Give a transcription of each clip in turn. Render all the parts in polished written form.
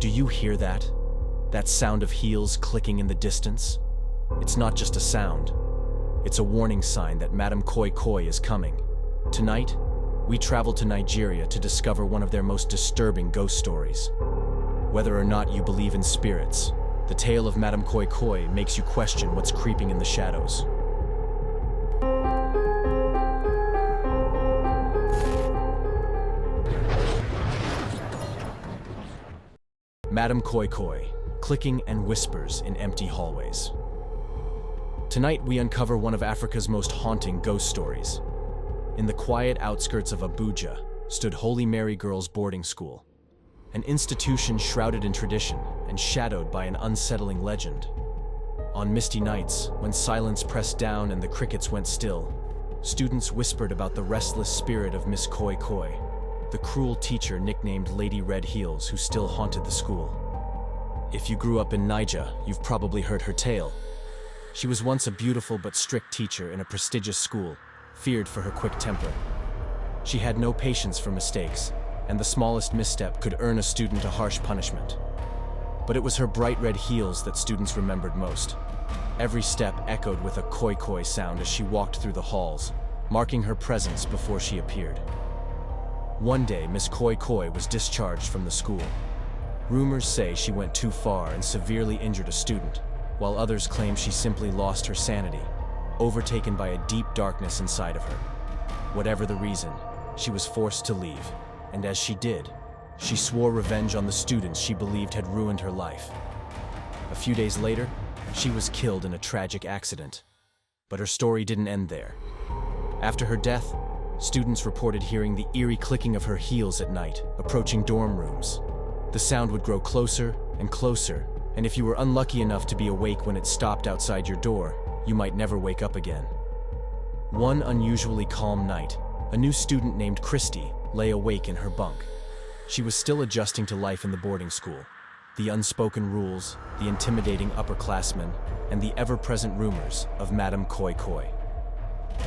Do you hear that? That sound of heels clicking in the distance? It's not just a sound. It's a warning sign that Madame Koi Koi is coming. Tonight, we travel to Nigeria to discover one of their most disturbing ghost stories. Whether or not you believe in spirits, the tale of Madame Koi Koi makes you question what's creeping in the shadows. Madame Koi Koi, clicking and whispers in empty hallways. Tonight we uncover one of Africa's most haunting ghost stories. In the quiet outskirts of Abuja stood Holy Mary Girls Boarding School, an institution shrouded in tradition and shadowed by an unsettling legend. On misty nights, when silence pressed down and the crickets went still, students whispered about the restless spirit of Miss Koi Koi, the cruel teacher nicknamed Lady Red Heels who still haunted the school. If you grew up in Niger, you've probably heard her tale. She was once a beautiful but strict teacher in a prestigious school, feared for her quick temper. She had no patience for mistakes, and the smallest misstep could earn a student a harsh punishment. But it was her bright red heels that students remembered most. Every step echoed with a koi koi sound as she walked through the halls, marking her presence before she appeared. One day, Miss Koi Koi was discharged from the school. Rumors say she went too far and severely injured a student, while others claim she simply lost her sanity, overtaken by a deep darkness inside of her. Whatever the reason, she was forced to leave, and as she did, she swore revenge on the students she believed had ruined her life. A few days later, she was killed in a tragic accident. But her story didn't end there. After her death, students reported hearing the eerie clicking of her heels at night, approaching dorm rooms. The sound would grow closer and closer, and if you were unlucky enough to be awake when it stopped outside your door, you might never wake up again. One unusually calm night, a new student named Christy lay awake in her bunk. She was still adjusting to life in the boarding school. The unspoken rules, the intimidating upperclassmen, and the ever-present rumors of Madame Koi Koi.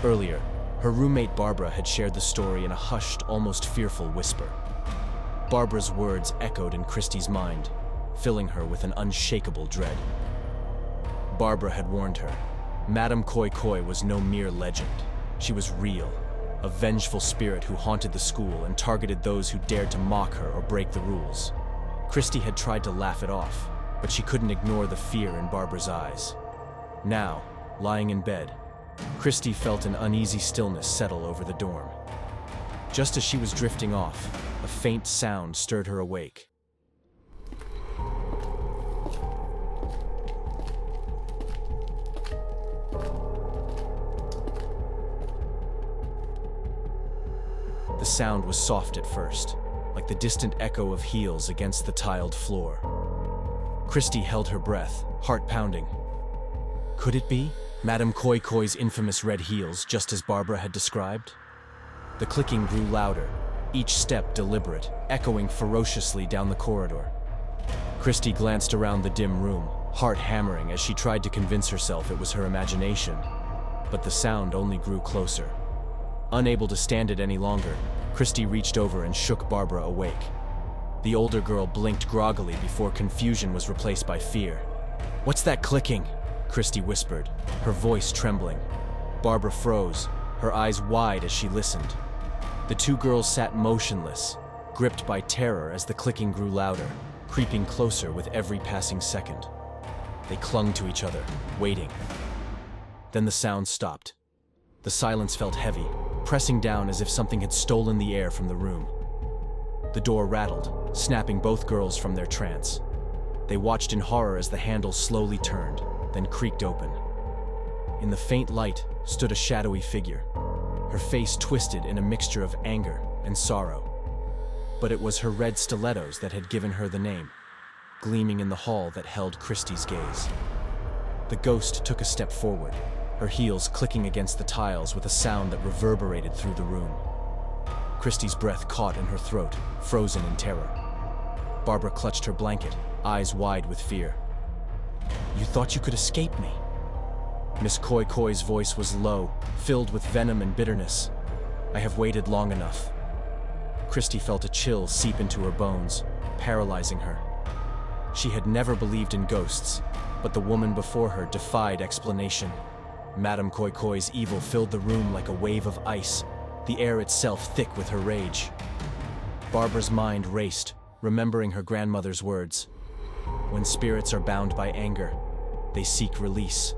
Earlier, her roommate Barbara had shared the story in a hushed, almost fearful whisper. Barbara's words echoed in Christy's mind, filling her with an unshakable dread. Barbara had warned her. Madame Koi Koi was no mere legend. She was real, a vengeful spirit who haunted the school and targeted those who dared to mock her or break the rules. Christy had tried to laugh it off, but she couldn't ignore the fear in Barbara's eyes. Now, lying in bed, Christy felt an uneasy stillness settle over the dorm. Just as she was drifting off, a faint sound stirred her awake. The sound was soft at first, like the distant echo of heels against the tiled floor. Christy held her breath, heart pounding. Could it be Madame Koi Koi's infamous red heels, just as Barbara had described? The clicking grew louder, each step deliberate, echoing ferociously down the corridor. Christy glanced around the dim room, heart hammering as she tried to convince herself it was her imagination. But the sound only grew closer. Unable to stand it any longer, Christy reached over and shook Barbara awake. The older girl blinked groggily before confusion was replaced by fear. "What's that clicking?" Christy whispered, her voice trembling. Barbara froze, her eyes wide as she listened. The two girls sat motionless, gripped by terror as the clicking grew louder, creeping closer with every passing second. They clung to each other, waiting. Then the sound stopped. The silence felt heavy, pressing down as if something had stolen the air from the room. The door rattled, snapping both girls from their trance. They watched in horror as the handle slowly turned, then creaked open. In the faint light stood a shadowy figure, her face twisted in a mixture of anger and sorrow. But it was her red stilettos that had given her the name, gleaming in the hall that held Christy's gaze. The ghost took a step forward, her heels clicking against the tiles with a sound that reverberated through the room. Christy's breath caught in her throat, frozen in terror. Barbara clutched her blanket, eyes wide with fear. "You thought you could escape me?" Miss Koi Koi's voice was low, filled with venom and bitterness. "I have waited long enough." Christy felt a chill seep into her bones, paralyzing her. She had never believed in ghosts, but the woman before her defied explanation. Madame Koi Koi's evil filled the room like a wave of ice, the air itself thick with her rage. Barbara's mind raced, remembering her grandmother's words. When spirits are bound by anger, they seek release.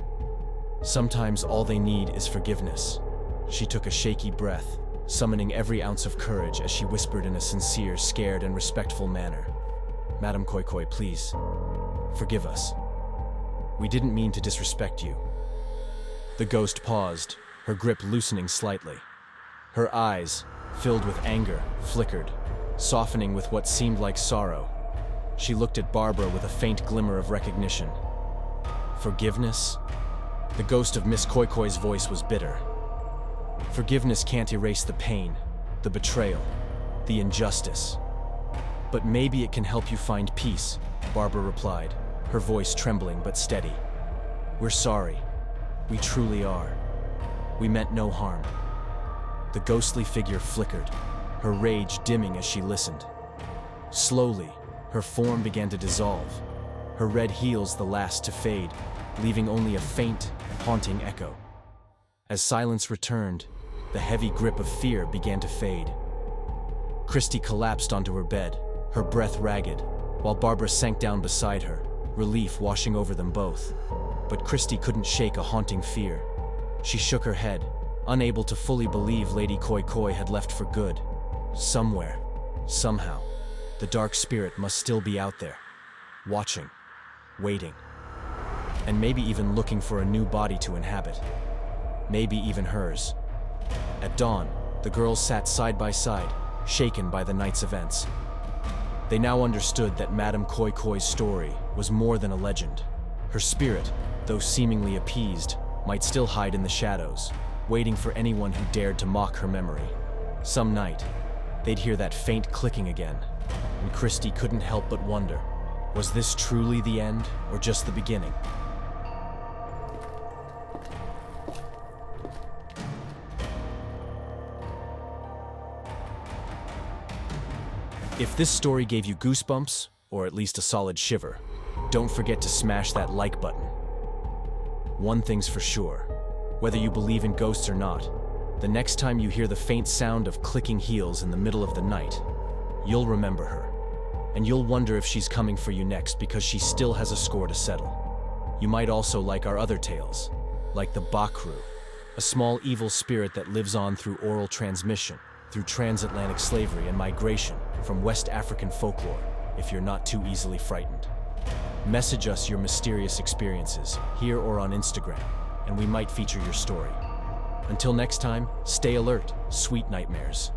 Sometimes all they need is forgiveness. She took a shaky breath, summoning every ounce of courage as she whispered in a sincere, scared, and respectful manner. Madame Koi Koi, please, forgive us. We didn't mean to disrespect you. The ghost paused, her grip loosening slightly. Her eyes, filled with anger, flickered, softening with what seemed like sorrow. She looked at Barbara with a faint glimmer of recognition. Forgiveness? The ghost of Miss Koi Koi's voice was bitter. Forgiveness can't erase the pain, the betrayal, the injustice. But maybe it can help you find peace, Barbara replied, her voice trembling but steady. We're sorry. We truly are. We meant no harm. The ghostly figure flickered, her rage dimming as she listened. Slowly, her form began to dissolve, her red heels the last to fade, leaving only a faint, haunting echo. As silence returned, the heavy grip of fear began to fade. Christy collapsed onto her bed, her breath ragged, while Barbara sank down beside her, relief washing over them both. But Christy couldn't shake a haunting fear. She shook her head, unable to fully believe Lady Koi Koi had left for good. Somewhere, somehow, the dark spirit must still be out there, watching, waiting, and maybe even looking for a new body to inhabit. Maybe even hers. At dawn, the girls sat side by side, shaken by the night's events. They now understood that Madame Koi Koi's story was more than a legend. Her spirit, though seemingly appeased, might still hide in the shadows, waiting for anyone who dared to mock her memory. Some night, they'd hear that faint clicking again, and Christy couldn't help but wonder, was this truly the end, or just the beginning? If this story gave you goosebumps, or at least a solid shiver, don't forget to smash that like button. One thing's for sure, whether you believe in ghosts or not, the next time you hear the faint sound of clicking heels in the middle of the night, you'll remember her, and you'll wonder if she's coming for you next because she still has a score to settle. You might also like our other tales, like the Bakru, a small evil spirit that lives on through oral transmission, through transatlantic slavery and migration from West African folklore, if you're not too easily frightened. Message us your mysterious experiences, here or on Instagram, and we might feature your story. Until next time, stay alert, sweet nightmares.